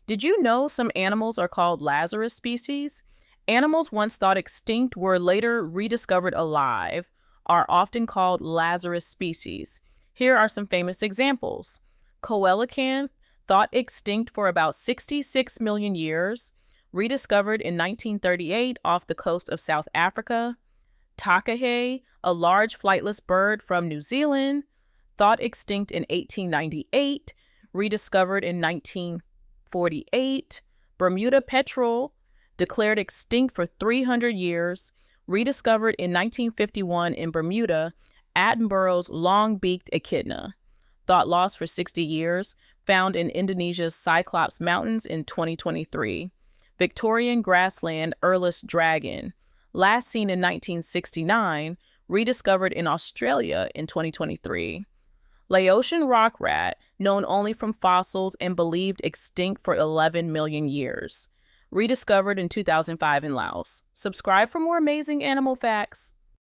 Did you know some animals are called Lazarus species? Animals once thought extinct were later rediscovered alive, are often called Lazarus species. Here are some famous examples. Coelacanth, thought extinct for about 66 million years, rediscovered in 1938 off the coast of South Africa. Takahe, a large flightless bird from New Zealand, thought extinct in 1898, rediscovered in 1948. Bermuda petrel, declared extinct for 300 years, rediscovered in 1951 in Bermuda. Attenborough's long-beaked echidna, thought lost for 60 years, found in Indonesia's Cyclops Mountains in 2023. Victorian grassland Urlus dragon, last seen in 1969, rediscovered in Australia in 2023. Laotian rock rat, known only from fossils and believed extinct for 11 million years, rediscovered in 2005 in Laos. Subscribe for more amazing animal facts.